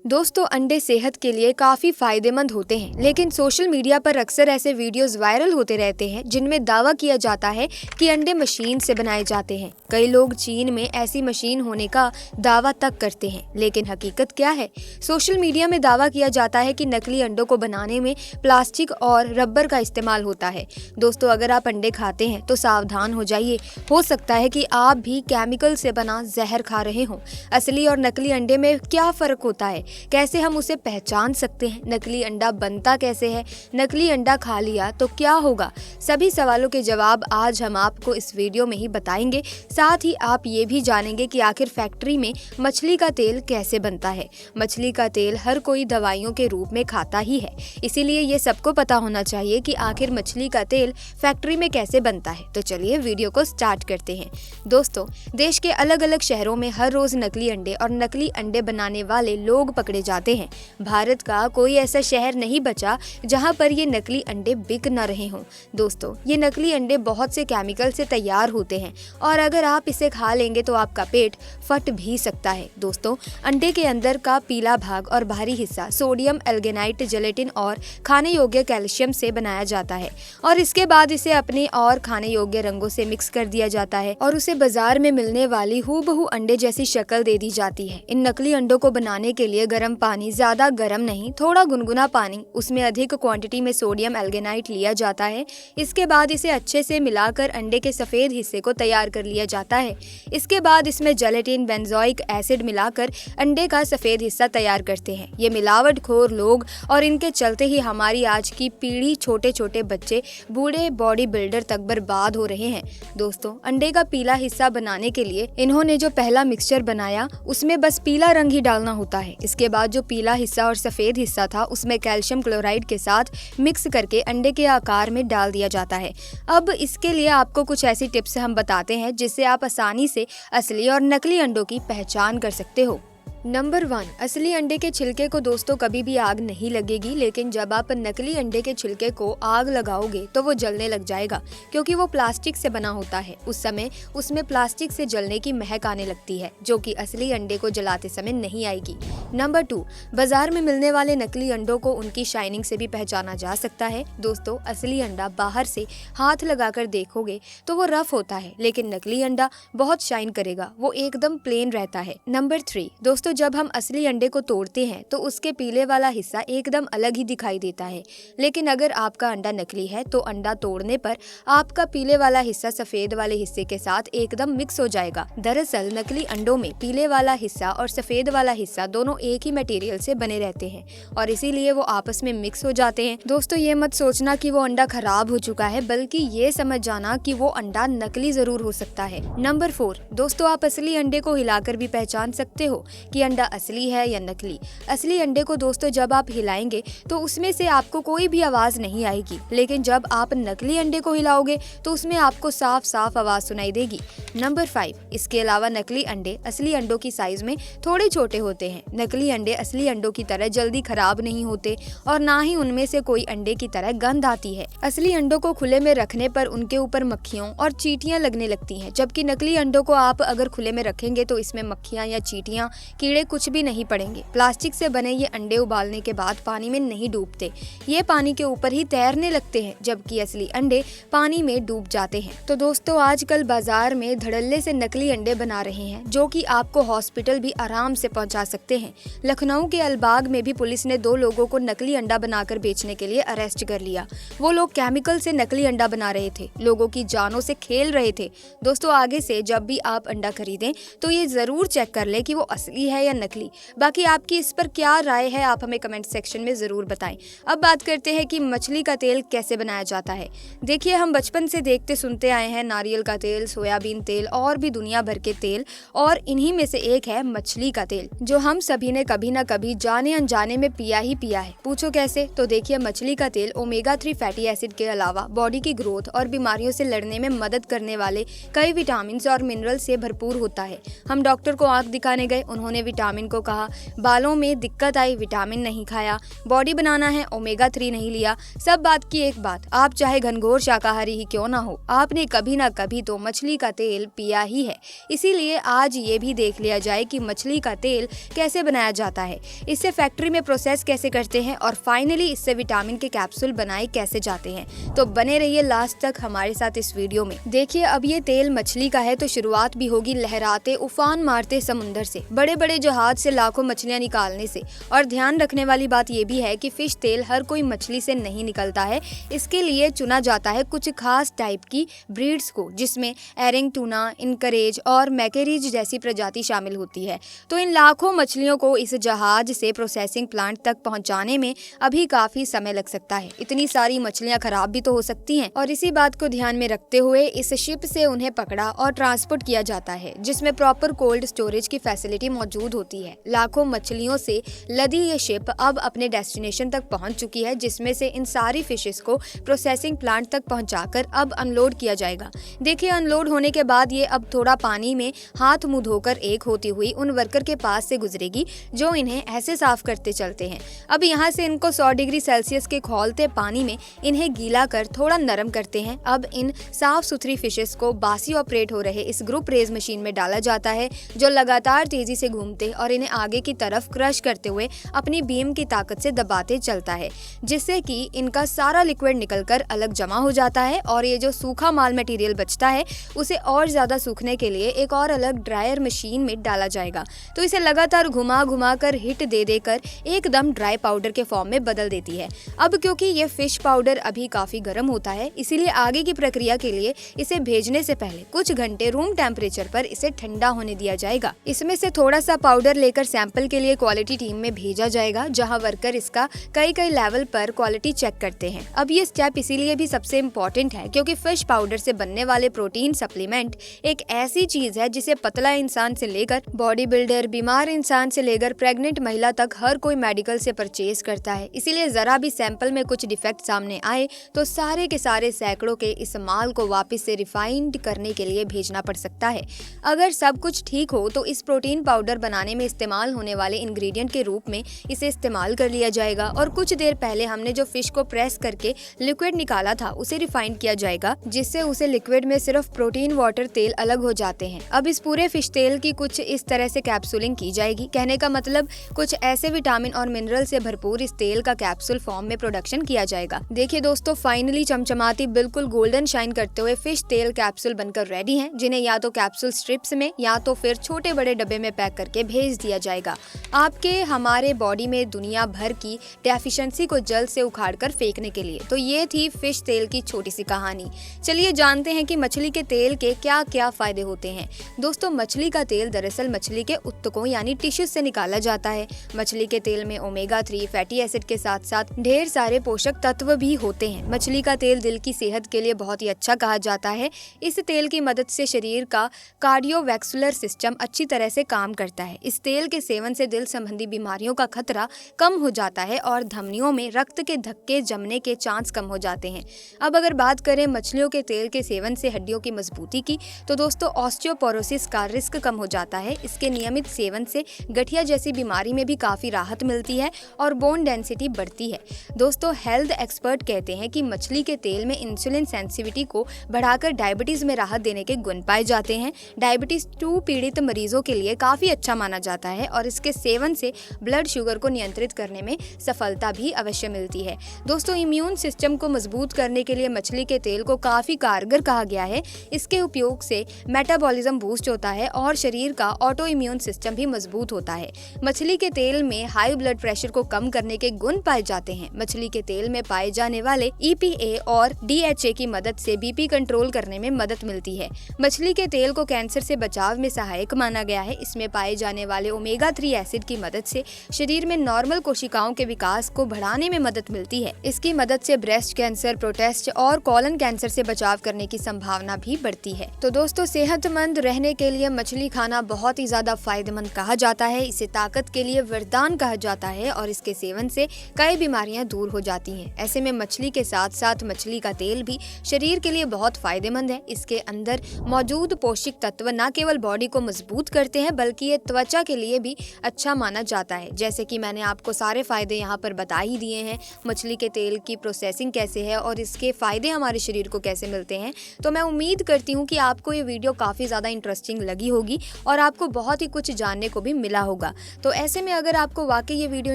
दोस्तों, अंडे सेहत के लिए काफी फायदेमंद होते हैं, लेकिन सोशल मीडिया पर अक्सर ऐसे वीडियोस वायरल होते रहते हैं जिनमें दावा किया जाता है कि अंडे मशीन से बनाए जाते हैं। कई लोग चीन में ऐसी मशीन होने का दावा तक करते हैं, लेकिन हकीकत क्या है? सोशल मीडिया में दावा किया जाता है कि नकली अंडों को बनाने में प्लास्टिक और रबर का इस्तेमाल होता है। दोस्तों, अगर आप अंडे खाते हैं तो सावधान हो जाइए, हो सकता है कि आप भी केमिकल से बना जहर खा रहे हों। असली और नकली अंडे में क्या फर्क होता है? कैसे हम उसे पहचान सकते हैं? नकली अंडा बनता कैसे है? नकली अंडा खा लिया तो क्या होगा? सभी सवालों के जवाब आज हम आपको इस वीडियो में ही बताएंगे। साथ ही आप ये भी जानेंगे कि आखिर फैक्ट्री में मछली का तेल कैसे बनता है। मछली का तेल हर कोई दवाइयों के रूप में खाता ही है, इसीलिए ये सबको पता होना चाहिए कि आखिर मछली का तेल फैक्ट्री में कैसे बनता है। तो चलिए वीडियो को स्टार्ट करते हैं। दोस्तों, देश के अलग अलग शहरों में हर रोज नकली अंडे और नकली अंडे बनाने वाले लोग पकड़े जाते हैं। भारत का कोई ऐसा शहर नहीं बचा जहां पर ये नकली अंडे बिक न रहे हों। दोस्तों, ये नकली अंडे बहुत से केमिकल से तैयार होते हैं और अगर आप इसे खा लेंगे तो आपका पेट फट भी सकता है। दोस्तों, अंडे के अंदर का पीला भाग और बाहरी हिस्सा सोडियम एल्गेनाइट, जेलेटिन और खाने योग्य कैल्शियम से बनाया जाता है और इसके बाद इसे अपने और खाने योग्य रंगों से मिक्स कर दिया जाता है और उसे बाजार में मिलने वाली हूबहू अंडे जैसी शक्ल दे दी जाती है। इन नकली अंडों को बनाने के लिए गर्म पानी, ज्यादा गर्म नहीं, थोड़ा गुनगुना पानी, उसमें अधिक क्वांटिटी में सोडियम एल्गेनाइट लिया जाता है। इसके बाद इसे अच्छे से मिलाकर अंडे के सफेद हिस्से को तैयार कर लिया जाता है। इसके बाद इसमें जेलेटिन, बेंजोइक एसिड मिलाकर अंडे का सफेद हिस्सा तैयार करते हैं। ये मिलावटखोर लोग और इनके चलते ही हमारी आज की पीढ़ी, छोटे छोटे बच्चे, बूढ़े बॉडी बिल्डर तक बर्बाद हो रहे हैं। दोस्तों, अंडे का पीला हिस्सा बनाने के लिए इन्होंने जो पहला मिक्सचर बनाया उसमें बस पीला रंग ही डालना होता है। इसके बाद जो पीला हिस्सा और सफेद हिस्सा था उसमें कैल्शियम क्लोराइड के साथ मिक्स करके अंडे के आकार में डाल दिया जाता है। अब इसके लिए आपको कुछ ऐसी टिप्स हम बताते हैं जिससे आप आसानी से असली और नकली अंडों की पहचान कर सकते हो। नंबर 1, असली अंडे के छिलके को दोस्तों कभी भी आग नहीं लगेगी, लेकिन जब आप नकली अंडे के छिलके को आग लगाओगे तो वो जलने लग जाएगा, क्योंकि वो प्लास्टिक से बना होता है। उस समय उसमें प्लास्टिक से जलने की महक आने लगती है, जो कि असली अंडे को जलाते समय नहीं आएगी। नंबर 2, बाजार में मिलने वाले नकली अंडों को उनकी शाइनिंग से भी पहचाना जा सकता है। दोस्तों, असली अंडा बाहर से हाथ लगाकर देखोगे तो वो रफ होता है, लेकिन नकली अंडा बहुत शाइन करेगा, वो एकदम प्लेन रहता है। नंबर 3, दोस्तों, जब हम असली अंडे को तोड़ते हैं तो उसके पीले वाला हिस्सा एकदम अलग ही दिखाई देता है, लेकिन अगर आपका अंडा नकली है तो अंडा तोड़ने पर आपका पीले वाला हिस्सा सफेद वाले हिस्से के साथ एकदम मिक्स हो जाएगा। दरअसल नकली अंडों में पीले वाला हिस्सा और सफेद वाला हिस्सा दोनों एक ही मटेरियल से बने रहते हैं और इसीलिए वो आपस में मिक्स हो जाते हैं। दोस्तों, ये मत सोचना कि वो अंडा खराब हो चुका है, बल्कि ये समझ जाना कि वो अंडा नकली जरूर हो सकता है। नंबर 4, दोस्तों, आप असली अंडे को हिलाकर भी पहचान सकते हो कि अंडा असली है या नकली। असली अंडे को दोस्तों जब आप हिलाएंगे तो उसमें से आपको कोई भी आवाज नहीं आएगी, लेकिन जब आप नकली अंडे को हिलाओगे तो उसमें आपको साफ साफ आवाज सुनाई देगी। नंबर 5, इसके अलावा नकली अंडे असली अंडों की साइज में थोड़े छोटे होते हैं। नकली अंडे असली अंडों की तरह जल्दी खराब नहीं होते और ना ही उनमें से कोई अंडे की तरह गंध आती है। असली अंडों को खुले में रखने पर उनके ऊपर मक्खियों और चींटियां लगने लगती हैं, जबकि नकली अंडों को आप अगर खुले में रखेंगे तो इसमें मक्खियां या चींटियां, कीड़े कुछ भी नहीं पड़ेंगे। प्लास्टिक से बने ये अंडे उबालने के बाद पानी में नहीं डूबते, ये पानी के ऊपर ही तैरने लगते हैं, जबकि असली अंडे पानी में डूब जाते हैं। तो दोस्तों, आजकल बाजार में धड़ल्ले से नकली अंडे बना रहे हैं जो कि आपको हॉस्पिटल भी आराम से पहुंचा सकते हैं। लखनऊ के अलबाग में भी पुलिस ने 2 लोगों को नकली अंडा बनाकर बेचने के लिए अरेस्ट कर लिया। वो लोग केमिकल से नकली अंडा बना रहे थे, लोगों की जानों से खेल रहे थे। दोस्तों, आगे से जब भी आप अंडा खरीदें तो ये जरूर चेक कर ले कि वो असली है या नकली। बाकी आपकी इस पर क्या राय है, आप हमें कमेंट सेक्शन में जरूर बताएं। अब बात करते हैं कि मछली का तेल कैसे बनाया जाता है। देखिए, हम बचपन से देखते सुनते आए हैं नारियल का तेल, सोयाबीन तेल और भी दुनिया भर के तेल, और इन्हीं में से एक है मछली का तेल, जो हम सभी ने कभी न कभी जाने अनजाने में पिया ही पिया है। पूछो कैसे? तो देखिए, मछली का तेल ओमेगा 3 फैटी एसिड के अलावा बॉडी की ग्रोथ और बीमारियों से लड़ने में मदद करने वाले कई विटामिन और मिनरल से भरपूर होता है। हम डॉक्टर को आंख दिखाने गए, उन्होंने विटामिन को कहा, बालों में दिक्कत आई विटामिन नहीं खाया, बॉडी बनाना है ओमेगा 3 नहीं लिया। सब बात की एक बात, आप चाहे घनघोर शाकाहारी ही क्यों ना हो, आपने कभी ना कभी तो मछली का तेल पिया ही है। इसीलिए आज ये भी देख लिया जाए कि मछली का तेल कैसे बनाया जाता है, इससे फैक्ट्री में प्रोसेस कैसे करते हैं और फाइनली इससे विटामिन के कैप्सूल बनाए कैसे जाते हैं। तो बने रहिए लास्ट तक हमारे साथ इस वीडियो में। देखिए, अब ये तेल मछली का है तो शुरुआत भी होगी लहराते उफान मारते समुंदर से, बड़े बड़े जहाज से लाखों मछलियां निकालने से। और ध्यान रखने वाली बात ये भी है कि फिश तेल हर कोई मछली से नहीं निकलता है, इसके लिए चुना जाता है कुछ खास टाइप की ब्रीड्स को, जिसमें एरिंग टूना, इनकरेज और मैकेरीज जैसी प्रजाति शामिल होती है। तो इन लाखों मछलियों को इस जहाज से प्रोसेसिंग प्लांट तक पहुंचाने में अभी काफी समय लग सकता है। इतनी सारी मछलियां खराब भी तो हो सकती हैं, और इसी बात को ध्यान में रखते हुए इस शिप से उन्हें पकड़ा और ट्रांसपोर्ट किया जाता है, जिसमें प्रॉपर कोल्ड स्टोरेज की फैसिलिटी मौजूद होती है। लाखों मछलियों से लदी ये शिप अब अपने डेस्टिनेशन तक पहुंच चुकी है, जिसमें से इन सारी फिशेस को प्रोसेसिंग प्लांट तक पहुंचाकर अब अनलोड किया जाएगा। देखिए, अनलोड होने के बाद ये अब थोड़ा पानी में हाथ मुंह धोकर एक होती हुई उन वर्कर के पास से गुजरेगी, जो इन्हें ऐसे साफ करते चलते हैं। अब यहाँ से इनको 100 डिग्री सेल्सियस के खौलते पानी में इन्हें गीला कर थोड़ा नरम करते हैं। अब इन साफ सुथरी फिशेस को बासी ऑपरेट हो रहे इस ग्रुप रेज मशीन में डाला जाता है, जो लगातार तेजी से घूमते और इन्हें आगे की तरफ क्रश करते हुए अपनी बीम की ताकत से दबाते चलता है, जिससे कि इनका सारा लिक्विड निकलकर अलग जमा हो जाता है। और ये जो सूखा माल मटेरियल बचता है उसे और ज्यादा सूखने के लिए एक और अलग ड्रायर मशीन में डाला जाएगा। तो इसे लगातार घुमा घुमा कर हिट दे देकर एकदम ड्राई पाउडर के फॉर्म में बदल देती है। अब क्योंकि ये फिश पाउडर अभी काफी गर्म होता है, इसीलिए आगे की प्रक्रिया के लिए इसे भेजने से पहले कुछ घंटे रूम टेम्परेचर पर इसे ठंडा होने दिया जाएगा। इसमें से थोड़ा सा पाउडर लेकर सैंपल के लिए क्वालिटी टीम में भेजा जाएगा, जहां वर्कर इसका कई लेवल पर क्वालिटी चेक करते हैं। अब ये स्टेप इसीलिए भी सबसे इम्पोर्टेंट है क्योंकि फिश पाउडर से बनने वाले प्रोटीन सप्लीमेंट एक ऐसी चीज है जिसे पतला इंसान से लेकर बॉडी बिल्डर, बीमार इंसान से लेकर प्रेग्नेंट महिला तक हर कोई मेडिकल से परचेज करता है। इसीलिए जरा भी सैंपल में कुछ डिफेक्ट सामने आए तो सारे के सारे सैकड़ों के इस माल को वापस से रिफाइंड करने के लिए भेजना पड़ सकता है। अगर सब कुछ ठीक हो तो इस प्रोटीन पाउडर बनाने में इस्तेमाल होने वाले इंग्रेडिएंट के रूप में इसे इस्तेमाल कर लिया जाएगा, और कुछ देर पहले हमने जो फिश को प्रेस करके लिक्विड निकाला था उसे रिफाइंड किया जाएगा, जिससे उसे लिक्विड में सिर्फ प्रोटीन वाटर तेल अलग हो जाते हैं। अब इस पूरे फिश तेल की कुछ इस तरह से कैप्सूलिंग की जाएगी। कहने का मतलब कुछ ऐसे विटामिन और मिनरल से भरपूर इस तेल का कैप्सूल फॉर्म में प्रोडक्शन किया जाएगा। देखिए दोस्तों, फाइनली चमचमाती बिल्कुल गोल्डन शाइन करते हुए फिश तेल कैप्सूल बनकर रेडी हैं, जिन्हें या तो कैप्सूल स्ट्रिप्स में या तो फिर छोटे बड़े डब्बे में पैक करके भेज दिया जाएगा, आपके हमारे बॉडी में दुनिया भर की डेफिशिएंसी को जल्द से उखाड़ कर फेंकने के लिए। तो ये थी फिश तेल की छोटी सी कहानी। चलिए जानते हैं कि मछली के तेल के क्या क्या फायदे होते हैं। दोस्तों, मछली का तेल दरअसल मछली के उत्तकों यानी टिश्यूज से निकाला जाता है। मछली के तेल में ओमेगा 3 फैटी एसिड के साथ साथ ढेर सारे पोषक तत्व भी होते हैं। मछली का तेल दिल की सेहत के लिए बहुत ही अच्छा कहा जाता है। इस तेल की मदद से शरीर का कार्डियोवैस्कुलर सिस्टम अच्छी तरह से काम करता है। इस तेल के सेवन से दिल संबंधी बीमारियों का खतरा कम हो जाता है और धमनियों में रक्त के धक्के जमने के चांस कम हो जाते हैं। अब अगर बात करें मछलियों के तेल के सेवन से हड्डियों की मजबूती की, तो दोस्तों ऑस्टियोपोरोसिस का रिस्क कम हो जाता है। इसके नियमित सेवन से गठिया जैसी बीमारी में भी काफी राहत मिलती है और बोन डेंसिटी बढ़ती है। दोस्तों, हेल्थ एक्सपर्ट कहते हैं कि मछली के तेल में इंसुलिन सेंसिटिविटी को बढ़ाकर डायबिटीज में राहत देने के गुण पाए जाते हैं। डायबिटीज 2 पीड़ित मरीजों के लिए काफी अच्छा माना जाता है और इसके सेवन से ब्लड शुगर को नियंत्रित करने में सफलता भी अवश्य मिलती है। दोस्तों, इम्यून सिस्टम को मजबूत करने के लिए मछली के तेल को काफी कारगर कहा गया है। इसके उपयोग से मेटाबॉलिज्म बूस्ट होता है और शरीर का ऑटो इम्यून सिस्टम भी मजबूत होता है। मछली के तेल में हाई ब्लड प्रेशर को कम करने के गुण पाए जाते हैं। मछली के तेल में पाए जाने वाले EPA और DHA की मदद से BP कंट्रोल करने में मदद मिलती है। मछली के तेल को कैंसर से बचाव में सहायक माना गया है। इसमें पाए जाने वाले ओमेगा 3 एसिड की मदद से शरीर में नॉर्मल कोशिकाओं के विकास को बढ़ाने में मदद मिलती है। इसकी मदद से ब्रेस्ट कैंसर, प्रोस्टेट और कॉलन कैंसर से बचाव करने की संभावना भी बढ़ती है। तो दोस्तों, सेहतमंद रहने के लिए मछली खाना बहुत ही ज्यादा फायदेमंद कहा जाता है। इसे ताकत के लिए वरदान कहा जाता है और इसके सेवन से कई बीमारियां दूर हो जाती हैं। ऐसे में मछली के साथ साथ मछली का तेल भी शरीर के लिए बहुत फायदेमंद है। इसके अंदर मौजूद पोषक तत्व न केवल बॉडी को मजबूत करते हैं बल्कि ये त्वचा त्वचा के लिए भी अच्छा माना जाता है। जैसे कि मैंने आपको सारे फ़ायदे यहाँ पर बता ही दिए हैं, मछली के तेल की प्रोसेसिंग कैसे है और इसके फ़ायदे हमारे शरीर को कैसे मिलते हैं। तो मैं उम्मीद करती हूँ कि आपको ये वीडियो काफ़ी ज़्यादा इंटरेस्टिंग लगी होगी और आपको बहुत ही कुछ जानने को भी मिला होगा। तो ऐसे में अगर आपको वाकई ये वीडियो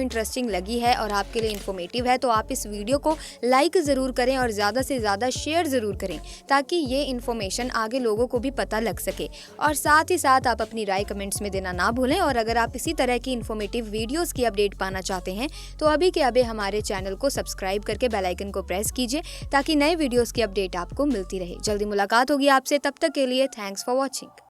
इंटरेस्टिंग लगी है और आपके लिए इन्फॉर्मेटिव है तो आप इस वीडियो को लाइक ज़रूर करें और ज़्यादा से ज़्यादा शेयर ज़रूर करें, ताकि ये इन्फॉर्मेशन आगे लोगों को भी पता लग सके। और साथ ही साथ आप अपनी राय कमेंट्स में देना ना भूलें। और अगर आप इसी तरह की इन्फॉर्मेटिव वीडियोस की अपडेट पाना चाहते हैं तो अभी के अभी हमारे चैनल को सब्सक्राइब करके बेल आइकन को प्रेस कीजिए, ताकि नए वीडियोस की अपडेट आपको मिलती रहे। जल्दी मुलाकात होगी आपसे, तब तक के लिए थैंक्स फॉर वॉचिंग।